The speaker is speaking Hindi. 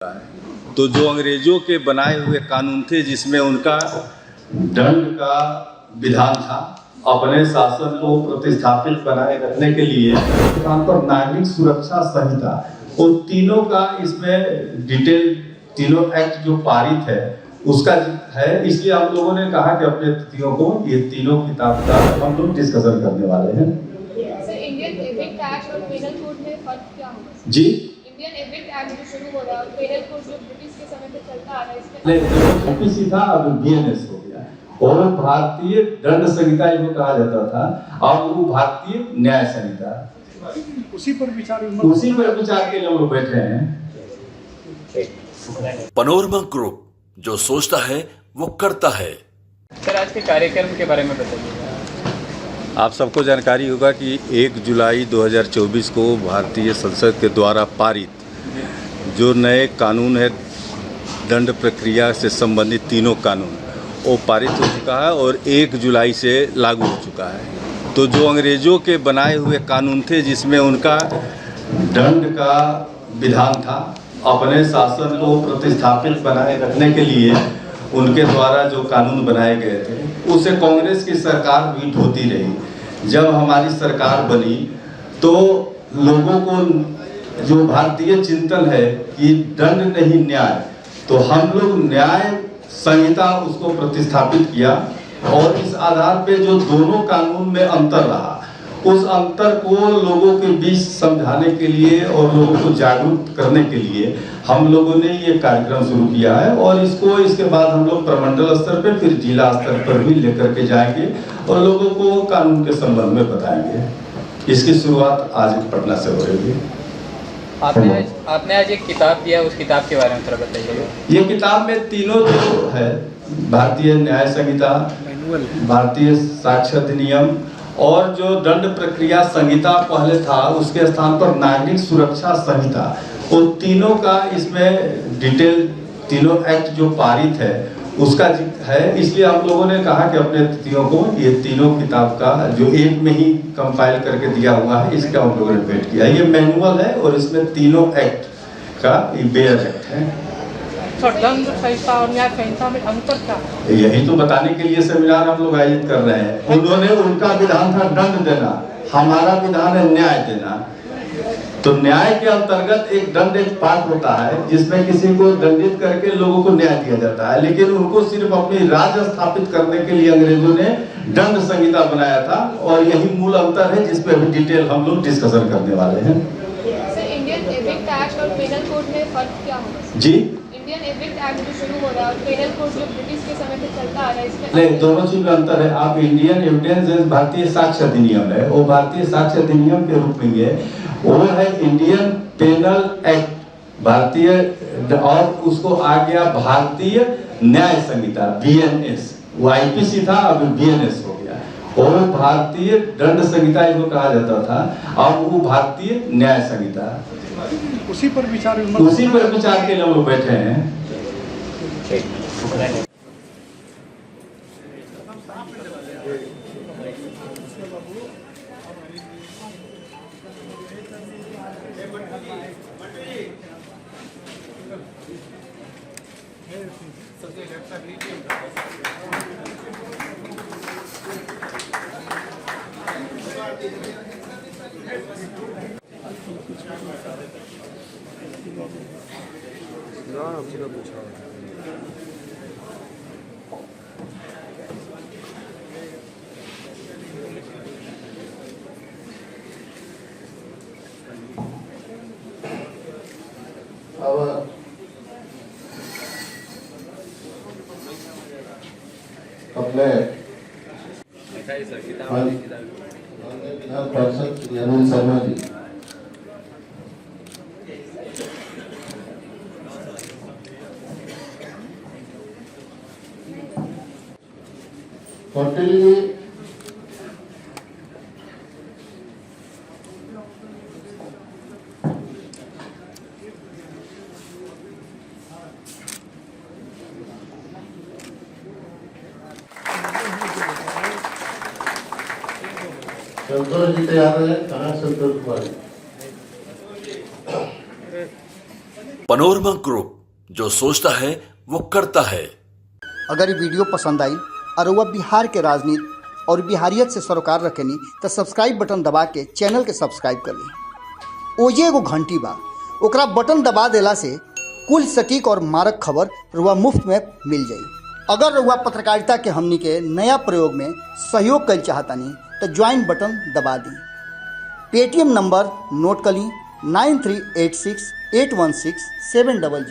तो जो अंग्रेजों के बनाए हुए कानून थे जिसमें उनका दंड का विधान था, अपने शासन को प्रतिस्थापित बनाए रखने के लिए स्थान पर नागरिक सुरक्षा संहिता, उन तीनों का इसमें डिटेल तीनों एक्ट जो पारित है उसका है। इसलिए हम लोगों ने कहा कि अपने अतिथियों को ये तीनों किताब का हम लोग डिस्कशन करने वाले हैं। इंडियन एविक्ट एक्ट और पेनल कोड में फर्क क्या होगा? जी, इंडियन एविक्ट एक्ट जो शुरू हो रहा है और पेनल कोड जो ब्रिटिश के समय से चलता आ रहा है, इसमें आईपीसी था, अब बीएनएस हो गया और भारतीय दंड संहिता जो कहा जाता था और वो भारतीय न्याय संहिता, उसी पर विचार के लिए हम लोग बैठे हैं। पनोरमा ग्रुप, जो सोचता है वो करता है। सर, आज के कार्यक्रम के बारे में बताइए। आप सबको जानकारी होगा कि 1 जुलाई 2024 को भारतीय संसद के द्वारा पारित जो नए कानून है, दंड प्रक्रिया से संबंधित तीनों कानून, वो पारित हो चुका है और 1 जुलाई से लागू हो चुका है। तो जो अंग्रेजों के बनाए हुए कानून थे जिसमें उनका दंड का विधान था, अपने शासन को प्रतिस्थापित बनाए रखने के लिए उनके द्वारा जो कानून बनाए गए थे, उसे कांग्रेस की सरकार भी ढोती रही। जब हमारी सरकार बनी तो लोगों को जो भारतीय चिंतन है कि दंड नहीं न्याय, तो हम लोग न्याय संहिता उसको प्रतिस्थापित किया और इस आधार पे जो दोनों कानून में अंतर रहा, उस अंतर को लोगों के बीच समझाने के लिए और लोगों को जागरूक करने के लिए हम लोगों ने ये कार्यक्रम शुरू किया है और इसके बाद हम लोग प्रमंडल स्तर पे फिर जिला स्तर पर भी लेकर के जाएंगे और लोगों को कानून के संबंध में बताएंगे। इसकी शुरुआत आज पटना से हो रही है। आपने आज एक किताब दिया, उस किताब के बारे में थोड़ा बताइए। ये किताब में तीनों जो है, भारतीय न्याय संहिता, भारतीय साक्ष्य अधिनियम और जो दंड प्रक्रिया संहिता पहले था उसके स्थान पर नागरिक सुरक्षा संहिता, वो तीनों का इसमें डिटेल तीनों एक्ट जो पारित है उसका है। इसलिए हम लोगों ने कहा कि अपने अतिथियों को ये तीनों किताब का जो एक में ही कंपाइल करके दिया हुआ है, इसका हम लोगों ने भेंट किया। ये मैनुअल है और इसमें तीनों एक्ट का बेयर एक्ट है। दंड संहिता और न्याय संहिता में अंतर क्या है? यही तो बताने के लिए सेमिनार हम लोग आयोजित कर रहे हैं। उनका विधान था दंड देना, हमारा विधान है न्याय देना। तो न्याय के अंतर्गत एक दंड एक पाठ होता है जिसमें किसी को दंडित करके लोगों को न्याय दिया जाता है, लेकिन उनको सिर्फ अपनी राज्य स्थापित करने के लिए अंग्रेजों ने दंड संहिता बनाया था और यही मूल अंतर है जिस पे अभी डिटेल हम लोग डिस्कशन करने वाले हैं। इंडियन एविक्ट एक्ट और पेनल कोड में फर्क क्या होगा? जी, इंडियन एविक्ट एक्ट जो शुरू हो रहा है और पेनल कोड जो ब्रिटिश के समय से चलता आ रहा है, इसमें नहीं, दोनों चीज में अंतर है। आप इंडियन एविडेंस भारतीय साक्ष्य अधिनियम है, वो भारतीय साक्ष्य अधिनियम के रूप में है, वो है इंडियन पेनल एक्ट भारतीय, और उसको आ गया भारतीय न्याय संहिता बीएनएस। वो आईपीसी था, अब बीएनएस हो गया और भारतीय दंड संहिता इसको कहा जाता था, अब वो भारतीय न्याय संहिता। उसी पर विचार के लिए हम लोग बैठे हैं। अपने विधान पार्षद अनिल शर्मा जी, टोटली संतोष जी तैयार है। कहाँ संतोष कुमार? पनोरमा ग्रुप, जो सोचता है वो करता है। अगर ये वीडियो पसंद आई और वह बिहार के राजनीति और बिहारियत से सरोकार रखेनी तो सब्सक्राइब बटन दबा के चैनल के सब्सक्राइब कर ली। ओजे एगो घंटी बा, ओकरा बटन दबा देला से कुल सटीक और मारक खबर रुआ मुफ्त में मिल जाई। अगर रुआ पत्रकारिता के हमनी के नया प्रयोग में सहयोग कर चाहतानी तो ज्वाइन बटन दबा दी। पेटीएम नंबर नोट कर ली 9386816700।